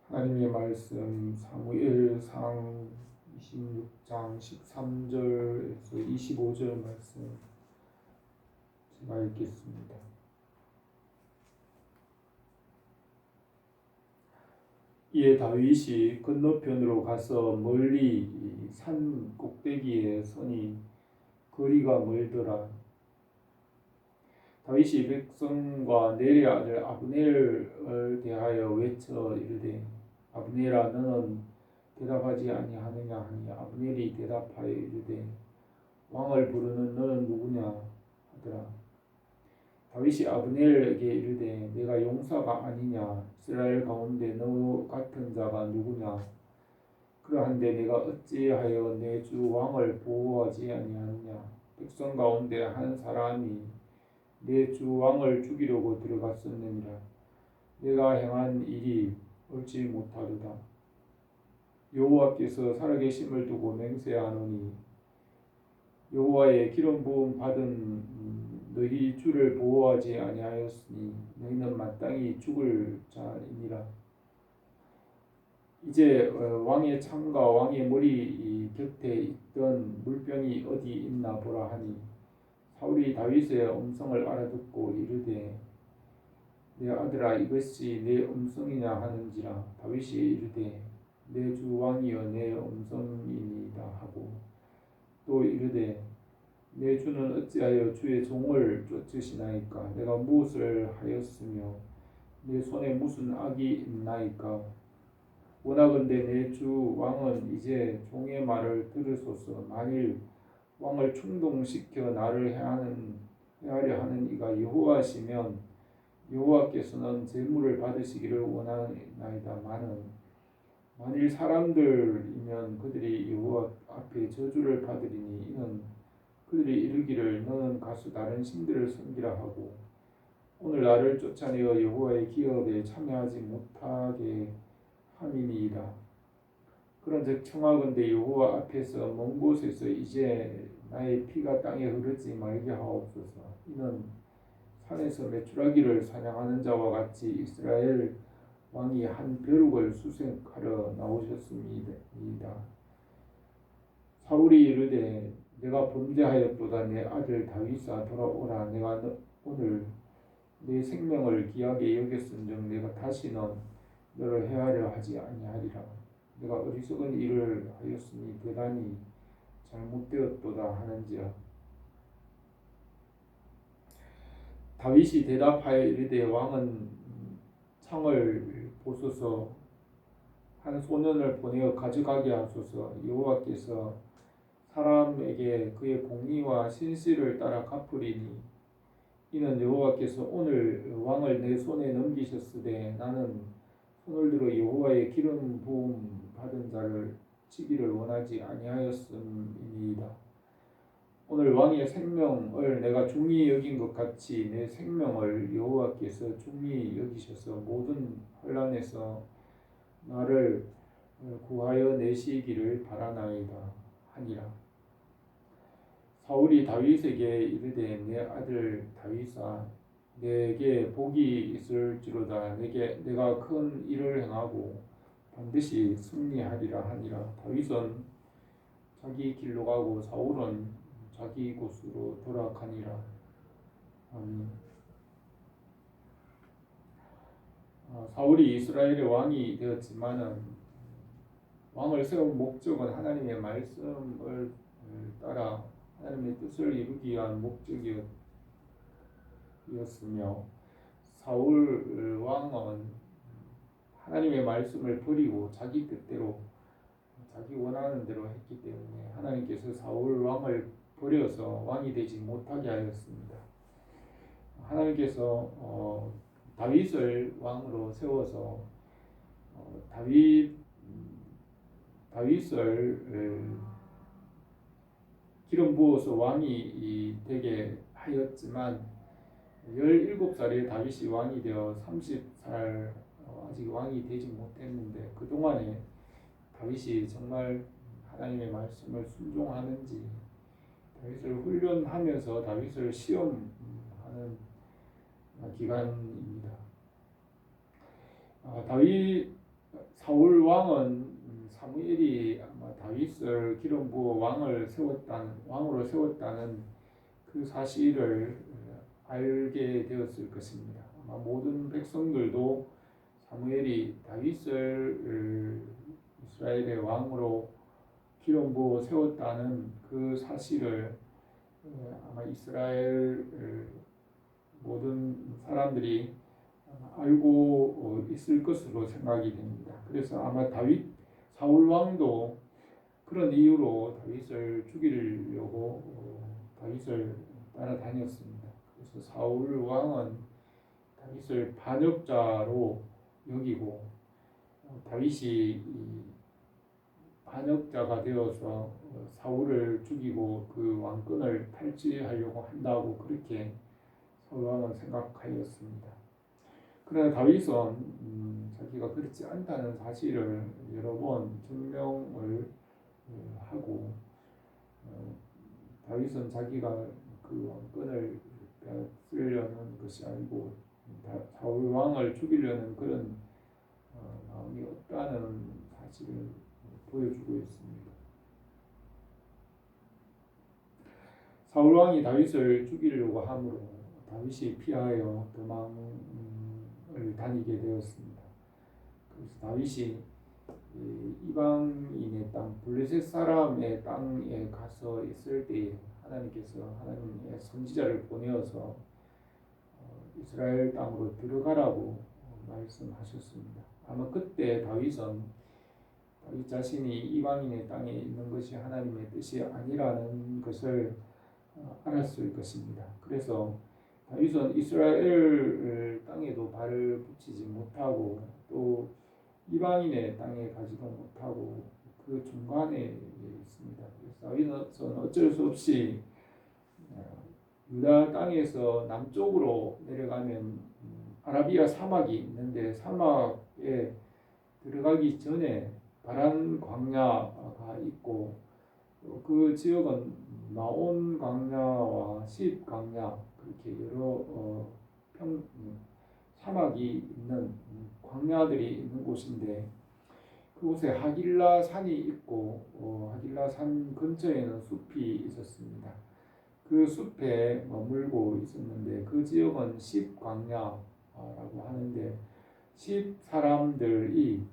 하나님의 말씀 사무엘상 26장 13절에서 25절 말씀 제가 읽겠습니다. 이에 다윗이 건너편으로 가서 멀리 산 꼭대기에 서니 거리가 멀더라. 다윗이 백성과 넬의 아들 아브넬을 대하여 외쳐 이르되 아브넬아 너는 대답하지 아니하느냐 하니 아브넬이 대답하여 이르되 왕을 부르는 너는 누구냐 하더라. 다윗이 아브넬에게 이르되 내가 용사가 아니냐 이스라엘 가운데 너 같은 자가 누구냐 그러한데 내가 어찌하여 내 주 왕을 보호하지 아니하느냐 백성 가운데 한 사람이 내 주 왕을 죽이려고 들어갔었느니라. 내가 행한 일이 옳지 못하도다. 여호와께서 살아계심을 두고 맹세하노니 여호와의 기름 부음 받은 너희 주를 보호하지 아니하였으니 너희는 마땅히 죽을 자이니라. 이제 왕의 창과 왕의 머리 곁에 있던 물병이 어디 있나 보라 하니 사울이 다윗의 음성을 알아듣고 이르되 내 아들아 이것이 내 음성이냐 하는지라. 다윗이 이르되 내 주 왕이여 내 음성이니이다 하고 또 이르되 내 주는 어찌하여 주의 종을 쫓으시나이까. 내가 무엇을 하였으며 내 손에 무슨 악이 있나이까. 원하건대 내 주 왕은 이제 종의 말을 들으소서. 만일 왕을 충동시켜 나를 해하려 하는 이가 여호와시면 여호와께서는 제물을 받으시기를 원하나이다. 만일 사람들이면 그들이 여호와 앞에 저주를 받으리니 이는 그들이 이르기를 너는 가서 다른 신들을 섬기라 하고 오늘 나를 쫓아내어 여호와의 기업에 참여하지 못하게 함이니이다. 그런즉 청하건대 여호와 앞에서 먼 곳에서 이제 나의 피가 땅에 흐르지 말게 하옵소서. 이는 산에서 메추라기를 사냥하는 자와 같이 이스라엘 왕이 한 벼룩을 수색하러 나오셨음이다. 사울이 이르되 내가 범죄하였도다. 내 아들 다윗아 돌아오라. 내가 오늘 내 생명을 귀하게 여겼은즉 내가 다시는 너를 해하려 하지 아니하리라. 내가 어리석은 일을 하였으니 대단히 잘못되었도다 하는지라. 다윗이 대답하여 이르되 왕은 창을 보소서. 한 소년을 보내어 가져가게 하소서. 여호와께서 사람에게 그의 공의와 신실을 따라 갚으리니 이는 여호와께서 오늘 왕을 내 손에 넘기셨으되 나는 손을 들어 여호와의 기름 부음 받은 자를 치기를 원하지 아니하였음이니이다. 오늘 왕의 생명을 내가 중히 여긴 것 같이 내 생명을 여호와께서 중히 여기셔서 모든 환난에서 나를 구하여 내시기를 바라나이다 하니라. 사울이 다윗에게 이르되 내 아들 다윗아 내게 복이 있을지로다. 내가 큰 일을 행하고 반드시 승리하리라 하니라. 다윗은 자기 길로 가고 사울은 자기 곳으로 돌아가니라. 아멘. 사울이 이스라엘의 왕이 되었지만은 왕을 세운 목적은 하나님의 말씀을 따라 하나님의 뜻을 이루기 위한 목적이었으며 사울 왕은 하나님의 말씀을 버리고 자기 뜻대로 자기 원하는 대로 했기 때문에 하나님께서 사울 왕을 버려서 왕이 되지 못하게 하였습니다. 하나님께서 다윗을 왕으로 세워서 다윗을 기름 부어서 왕이 되게 하였지만 17살에 다윗이 왕이 되어 30살 아직 왕이 되지 못했는데 그동안에 다윗이 정말 하나님의 말씀을 순종하는지 다윗을 훈련하면서 다윗을 시험하는 기간입니다. 사울 왕은 사무엘이 아마 다윗을 기름 부어 왕으로 세웠다는 그 사실을 알게 되었을 것입니다. 아마 모든 백성들도 사무엘이 다윗을 이스라엘의 왕으로 기름 부어 세웠다는 그 사실을 아마 이스라엘 모든 사람들이 알고 있을 것으로 생각이 됩니다. 그래서 아마 사울 왕도 그런 이유로 다윗을 죽이려고 다윗을 따라다녔습니다. 그래서 사울 왕은 다윗을 반역자로 여기고 다윗이 반역자가 되어서 사울을 죽이고 그 왕권을 탈취하려고 한다고 그렇게 사울 왕은 생각하였습니다. 그러나 다윗은 자기가 그렇지 않다는 사실을 여러 번 증명을 하고 다윗은 자기가 그 왕권을 뺏으려는 것이 아니고 사울 왕을 죽이려는 그런 마음이 없다는 사실을 보여주고 있습니다. 사울 왕이 다윗을 죽이려고 함으로 다윗이 피하여 도망을 다니게 되었습니다. 그래서 다윗이 이방인의 땅, 블레셋 사람의 땅에 가서 있을 때에 하나님께서 하나님의 선지자를 보내어서 이스라엘 땅으로 들어가라고 말씀하셨습니다. 아마 그때 다윗 자신이 이방인의 땅에 있는 것이 하나님의 뜻이 아니라는 것을 알았을 것입니다. 그래서 다윗은 이스라엘 땅에도 발을 붙이지 못하고 또 이방인의 땅에 가지도 못하고 그 중간에 있습니다. 그래서 다윗은 어쩔 수 없이 유다 땅에서 남쪽으로 내려가면 아라비아 사막이 있는데 사막에 들어가기 전에 바란 광야가 있고 그 지역은 마온 광야와 십 광야 그렇게 여러 사막이 있는 광야들이 있는 곳인데 그곳에 하길라 산이 있고 하길라 산 근처에는 숲이 있었습니다. 그 숲에 머물고 있었는데 그 지역은 십 광야라고 하는데 십 사람들이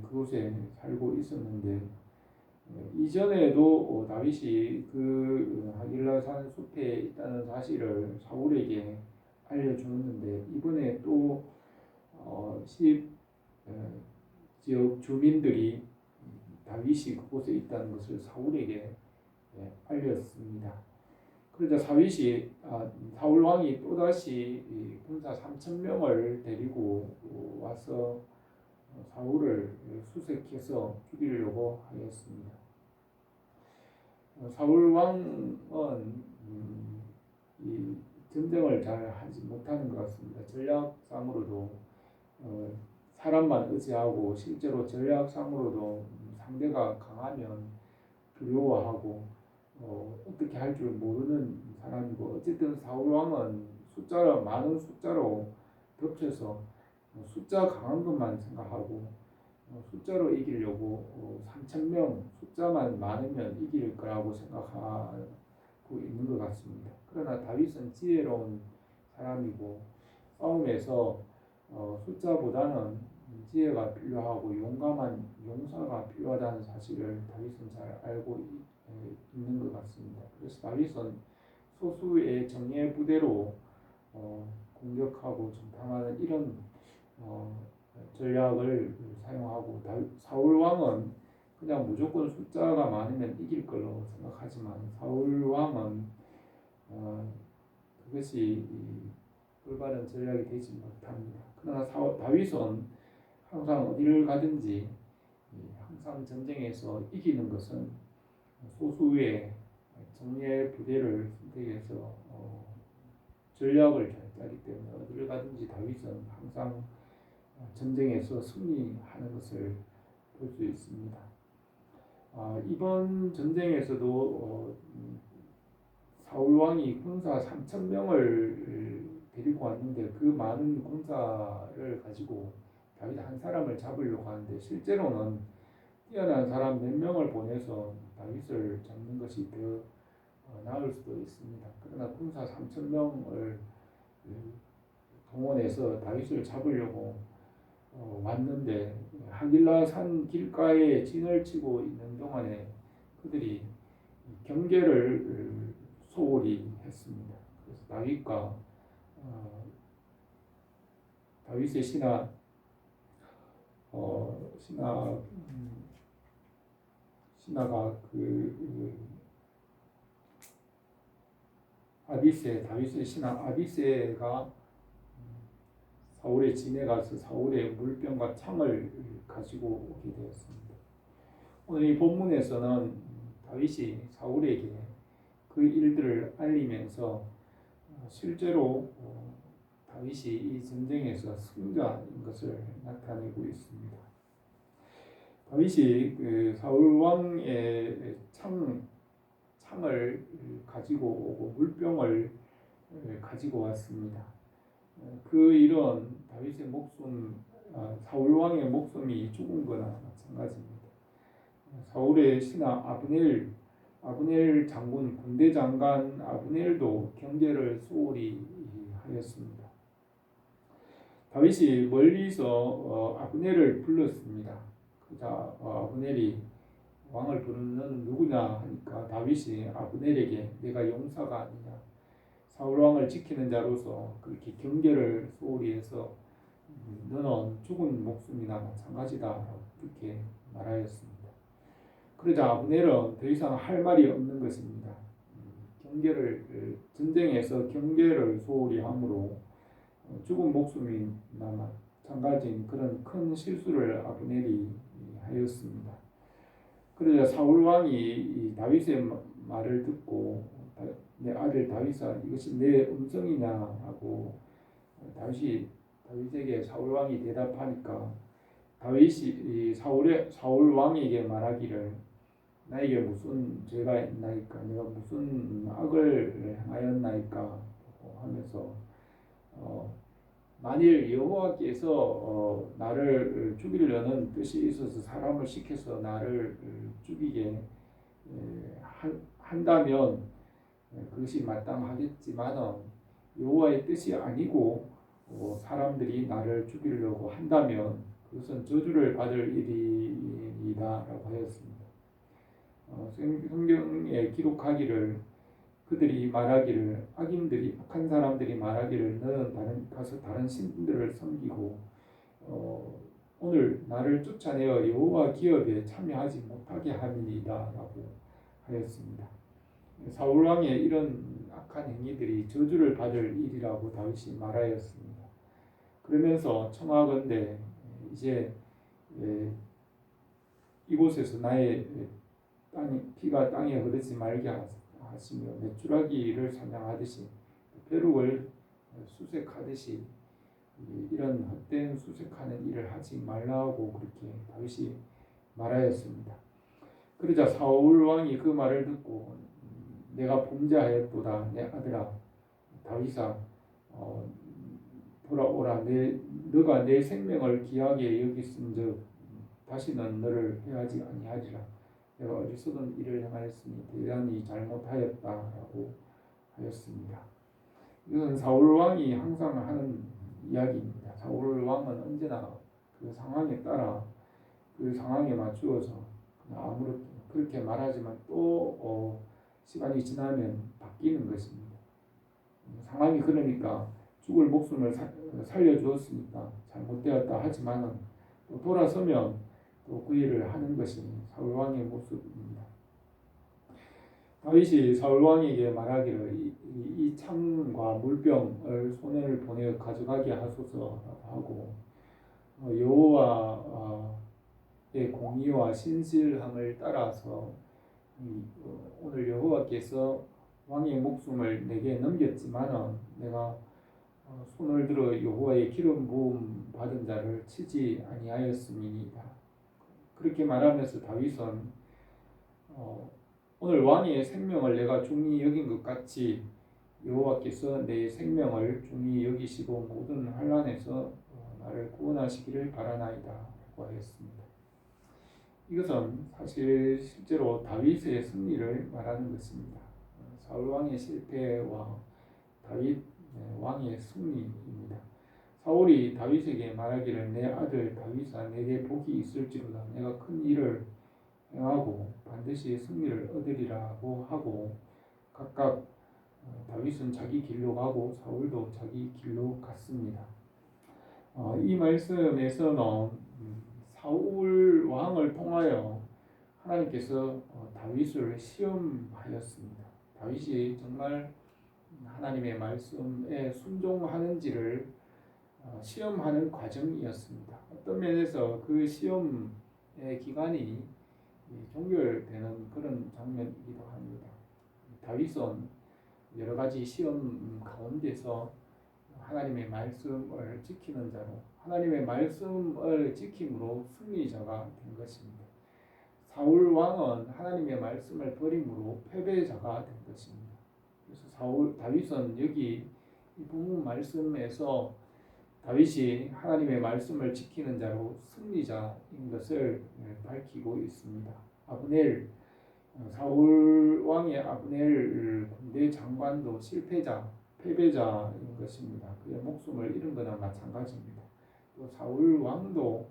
그곳에 살고 있었는데 이전에도 다윗이 그 하길라산 숲에 있다는 사실을 사울에게 알려주었는데 이번에 또 지역 주민들이 다윗이 그곳에 있다는 것을 사울에게 알렸습니다. 그러자 사울 왕이 또다시 군사 3,000명을 데리고 와서 사울을 수색해서 죽이려고 하였습니다. 사울 왕은 이 전쟁을 잘 하지 못하는 것 같습니다. 전략상으로도 사람만 의지하고 실제로 전략상으로도 상대가 강하면 두려워하고 어떻게 할 줄 모르는 사람이고 어쨌든 사울 왕은 많은 숫자로 덮쳐서 숫자 강한 것만 생각하고 숫자로 이기려고 3,000명 숫자만 많으면 이길 거라고 생각하고 있는 것 같습니다. 그러나 다윗은 지혜로운 사람이고 싸움에서 숫자보다는 지혜가 필요하고 용감한 용사가 필요하다는 사실을 다윗은 잘 알고 있는 것 같습니다. 그래서 다윗은 소수의 정예 부대로 공격하고 정탐하는 이런 전략을 사용하고 사울 왕은 그냥 무조건 숫자가 많으면 이길 걸로 생각하지만 사울 왕은 그것이 올바른 전략이 되지 못합니다. 그러나 다윗은 항상 어디를 가든지 항상 전쟁에서 이기는 것은 소수의 정예 부대를 선택해서 전략을 잘 짜기 때문에 어디를 가든지 다윗은 항상 전쟁에서 승리하는 것을 볼 수 있습니다. 이번 전쟁에서도 사울 왕이 군사 3,000명을 데리고 왔는데 그 많은 군사를 가지고 다윗 한 사람을 잡으려고 하는데 실제로는 뛰어난 사람 몇 명을 보내서 다윗을 잡는 것이 더 나을 수도 있습니다. 그러나 군사 3,000명을 동원해서 다윗을 잡으려고 왔는데 하길라 산 길가에 진을 치고 있는 동안에 그들이 경계를 소홀히 했습니다. 그래서 다윗과 다윗의 신하가 다윗의 신하 아비새가 사울의 진에 가서 사울의 물병과 창을 가지고 오게 되었습니다. 오늘 이 본문에서는 다윗이 사울에게 그 일들을 알리면서 실제로 다윗이 이 전쟁에서 승자인 것을 나타내고 있습니다. 다윗이 그 사울 왕의 창을 가지고 오고 물병을 가지고 왔습니다. 그 일은 다윗의 사울 왕의 목숨이 죽은 거나 마찬가지입니다. 사울의 신하 아브넬 장군, 군대 장관 아브넬도 경계를 소홀히 하였습니다. 다윗이 멀리서 아브넬을 불렀습니다. 그자 아브넬이 왕을 부르는 누구냐 하니까 다윗이 아브넬에게 내가 용사가 아니냐, 사울 왕을 지키는 자로서 그렇게 경계를 소홀히 해서 너는 죽은 목숨이나 마찬가지다 그렇게 말하였습니다. 그러자 아브넬은 더 이상 할 말이 없는 것입니다. 전쟁에서 경계를 소홀히 함으로 죽은 목숨이나 마찬가지인 그런 큰 실수를 아브넬이 하였습니다. 그러자 사울 왕이 다윗의 말을 듣고 내 아들 다윗아 이것이 내 음성이냐 하고 다윗에게 사울 왕이 대답하니까 다윗이 사울 왕에게 말하기를 나에게 무슨 죄가 있나이까, 내가 무슨 악을 행하였나이까 하면서 만일 여호와께서 나를 죽이려는 뜻이 있어서 사람을 시켜서 나를 죽이게 한다면 그것이 마땅하겠지만 여호와의 뜻이 아니고 사람들이 나를 죽이려고 한다면 그것은 저주를 받을 일이다라고 하였습니다. 성경에 기록하기를 그들이 말하기를 악한 사람들이 말하기를 너는 가서 다른 신들을 섬기고 오늘 나를 쫓아내어 여호와 기업에 참여하지 못하게 함이니이다라고 하였습니다. 사울 왕의 이런 악한 행위들이 저주를 받을 일이라고 다윗이 말하였습니다. 그러면서 청하건대 이제 이곳에서 나의 피가 땅에 흐르지 말게 하시며 메추라기를 사냥하듯이 벼룩을 수색하듯이 이런 헛된 수색하는 일을 하지 말라고 그렇게 다윗이 말하였습니다. 그러자 사울 왕이 그 말을 듣고 내가 범죄하였도다 내 아들아 다윗아 돌아오라 너가 내 생명을 귀하게 여겼은즉 다시는 너를 해하지 아니하리라. 내가 어리석은 일을 행하였으니 대단히 잘못하였다라고 하였습니다. 이건 사울 왕이 항상 하는 이야기입니다. 사울 왕은 언제나 그 상황에 따라 그 상황에 맞추어서 아무렇게 그렇게 말하지만 또 시간이 지나면 바뀌는 것입니다. 상황이 그러니까 죽을 목숨을 살려주었으니까 잘못되었다 하지만 또 돌아서면 또 그 일을 하는 것이 사울 왕의 모습입니다. 다윗이 사울 왕에게 말하기를 이 창과 물병을 소년을 보내어 가져가게 하소서라고 하고 여호와의 공의와 신실함을 따라서 오늘 여호와께서 왕의 목숨을 내게 넘겼지만은 내가 손을 들어 여호와의 기름 부음 받은 자를 치지 아니하였음이니이다. 그렇게 말하면서 다윗은 오늘 왕의 생명을 내가 중히 여긴 것 같이 여호와께서 내 생명을 중히 여기시고 모든 환난에서 나를 구원하시기를 바라나이다 라고 하였습니다. 이것은 사실 실제로 다윗의 승리를 말하는 것입니다. 사울 왕의 실패와 다윗 왕의 승리입니다. 사울이 다윗에게 말하기를 내 아들 다윗아 내게 복이 있을지로다 내가 큰 일을 행하고 반드시 승리를 얻으리라고 하고 각각 다윗은 자기 길로 가고 사울도 자기 길로 갔습니다. 이 말씀에서는 사울 왕을 통하여 하나님께서 다윗을 시험하였습니다. 다윗이 정말 하나님의 말씀에 순종하는지를 시험하는 과정이었습니다. 어떤 면에서 그 시험의 기간이 종결되는 그런 장면이기도 합니다. 다윗은 여러 가지 시험 가운데서 하나님의 말씀을 지키는 자로 하나님의 말씀을 지킴으로 승리자가 된 것입니다. 사울 왕은 하나님의 말씀을 버림으로 패배자가 된 것입니다. 그래서 다윗은 여기 이 본문 말씀에서 다윗이 하나님의 말씀을 지키는 자로 승리자인 것을 밝히고 있습니다. 사울 왕의 아브넬 군대 장관도 패배자인 것입니다. 그의 목숨을 잃은 것과 마찬가지입니다. 또 사울 왕도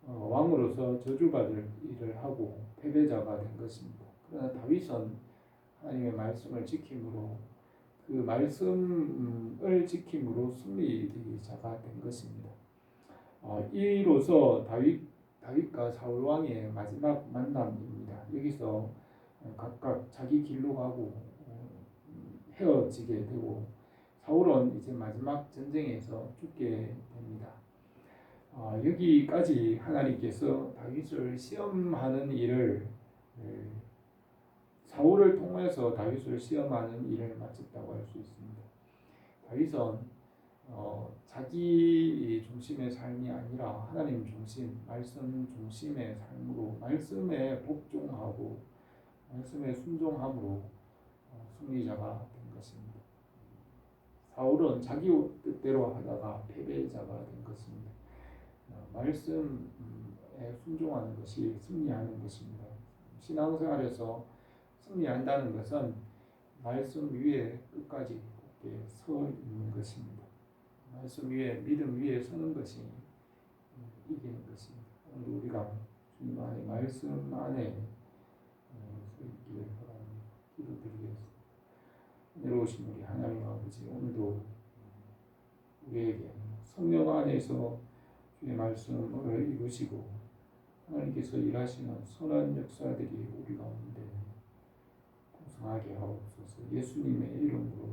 왕으로서 저주받을 일을 하고 패배자가 된 것입니다. 그러나 다윗은 하나님의 말씀을 지킴으로 그 말씀을 지킴으로 승리자가 된 것입니다. 이로써 다윗과 사울 왕의 마지막 만남입니다. 여기서 각각 자기 길로 가고 헤어지게 되고 사울은 이제 마지막 전쟁에서 죽게 됩니다. 여기까지 하나님께서 다윗을 시험하는 일을 사울을 통해서 다윗을 시험하는 일을 마쳤다고 할 수 있습니다. 다윗은 자기 중심의 삶이 아니라 하나님 중심, 말씀 중심의 삶으로 말씀에 복종하고 말씀에 순종함으로 승리자가 된 것입니다. 사울은 자기 뜻대로 하다가 패배자가 된 것입니다. 말씀에 순종하는 것이 승리하는 것입니다. 신앙생활에서 승리한다는 것은 말씀 위에 끝까지 굳게 서 있는 것입니다. 말씀 위에 믿음 위에 서는 것이 이기는 것입니다. 오늘 우리가 주님 안에 말씀 안에 서 있기를 바랍니다. 기도드리겠습니다. 은혜로우신 우리 하나님 아버지 오늘도 우리에게 성령 안에서 주의 말씀을 이루시고 하나님께서 일하시는 선한 역사들이 우리 가운데 풍성하게 하옵소서. 예수님의 이름으로